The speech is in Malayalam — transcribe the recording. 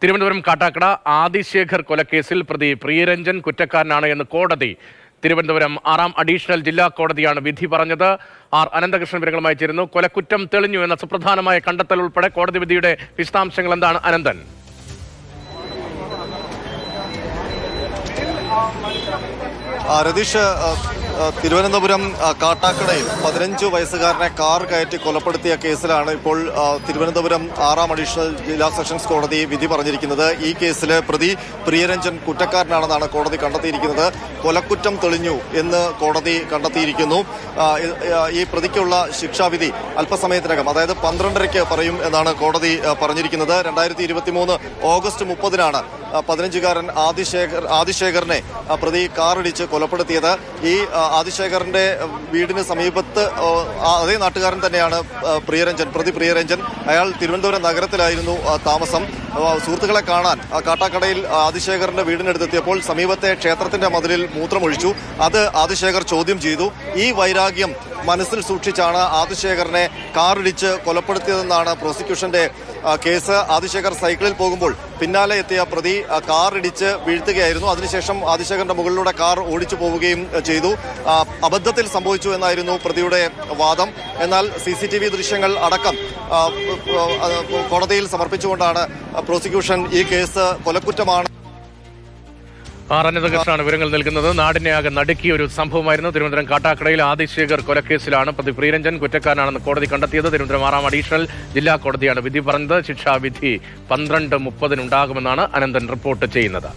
തിരുവനന്തപുരം കാട്ടാക്കട ആദിശേഖർ കൊലക്കേസിൽ പ്രതി പ്രിയരഞ്ജൻ കുറ്റക്കാരനാണ് എന്ന് കോടതി. തിരുവനന്തപുരം 6ാം അഡീഷണൽ ജില്ലാ കോടതിയാണ് വിധി പറഞ്ഞത്. ആർ അനന്തകൃഷ്ണൻ വിവരങ്ങളുമായി ചേരുന്നു. കൊലക്കുറ്റം തെളിഞ്ഞു എന്ന സുപ്രധാനമായ കണ്ടെത്തൽ ഉൾപ്പെടെ കോടതി വിധിയുടെ വിശദാംശങ്ങൾ എന്താണ് അനന്തൻ? രതീഷ്, തിരുവനന്തപുരം കാട്ടാക്കടയിൽ 15 വയസ്സുകാരനെ കാർ കയറ്റി കൊലപ്പെടുത്തിയ കേസിലാണ് ഇപ്പോൾ തിരുവനന്തപുരം 6ാം അഡീഷണൽ ജില്ലാ സെഷൻസ് കോടതി വിധി പറഞ്ഞിരിക്കുന്നത്. ഈ കേസിൽ പ്രതി പ്രിയരഞ്ജൻ കുറ്റക്കാരനാണെന്നാണ് കോടതി കണ്ടെത്തിയിരിക്കുന്നത്. കൊലക്കുറ്റം തെളിഞ്ഞു എന്ന് കോടതി കണ്ടെത്തിയിരിക്കുന്നു. ഈ പ്രതിക്കുള്ള ശിക്ഷാവിധി അല്പസമയത്തിനകം, അതായത് 12:30 പറയും എന്നാണ് കോടതി പറഞ്ഞിരിക്കുന്നത്. 2023 ഓഗസ്റ്റ് 30-നാണ് 15-കാരൻ ആദിശേഖറിനെ പ്രതി കാറിടിച്ച് കൊലപ്പെടുത്തിയത്. ഈ ആദിശേഖറിന്റെ വീടിന് സമീപത്ത് അതേ നാട്ടുകാരൻ തന്നെയാണ് പ്രതി പ്രിയരഞ്ജൻ. അയാൾ തിരുവനന്തപുരം നഗരത്തിലായിരുന്നു താമസം. സുഹൃത്തുക്കളെ കാണാൻ കാട്ടാക്കടയിൽ ആദിശേഖറിന്റെ വീടിനടുത്തെത്തിയപ്പോൾ സമീപത്തെ ക്ഷേത്രത്തിന്റെ മതിലിൽ മൂത്രമൊഴിച്ചു. അത് ആദിശേഖർ ചോദ്യം ചെയ്തു. ഈ വൈരാഗ്യം മനസ്സിൽ സൂക്ഷിച്ചാണ് ആദിശേഖറിനെ കാറിടിച്ച് കൊലപ്പെടുത്തിയതെന്നാണ് പ്രോസിക്യൂഷന്റെ കേസ്. ആദിശേഖർ സൈക്കിളിൽ പോകുമ്പോൾ പിന്നാലെ എത്തിയ പ്രതി കാറിടിച്ച് വീഴ്ത്തുകയായിരുന്നു. അതിനുശേഷം ആദിശേഖറിന്റെ മുകളിലൂടെ കാർ ഓടിച്ചു പോവുകയും ചെയ്തു. അബദ്ധത്തിൽ സംഭവിച്ചു എന്നായിരുന്നു പ്രതിയുടെ വാദം. എന്നാൽ CCTV ദൃശ്യങ്ങൾ അടക്കം കോടതിയിൽ സമർപ്പിച്ചുകൊണ്ടാണ് പ്രോസിക്യൂഷൻ ഈ കേസ് കൊലക്കുറ്റമാണ്. ആർ അനന്തകൃഷ്ണനാണ് വിവരങ്ങൾ നൽകുന്നത്. നാടിനെ ആകെ നടുക്കിയ ഒരു സംഭവമായിരുന്നു. തിരുവനന്തപുരം കാട്ടാക്കടയിൽ ആദിശേഖർ കൊലക്കേസിലാണ് പ്രതി പ്രിയരഞ്ജൻ കുറ്റക്കാരനാണെന്ന് കോടതി കണ്ടെത്തിയത്. തിരുവനന്തപുരം 6ാം അഡീഷണൽ ജില്ലാ കോടതിയാണ് വിധി പറഞ്ഞത്. ശിക്ഷാവിധി 12:30 ഉണ്ടാകുമെന്നാണ് അനന്തൻ റിപ്പോർട്ട് ചെയ്യുന്നത്.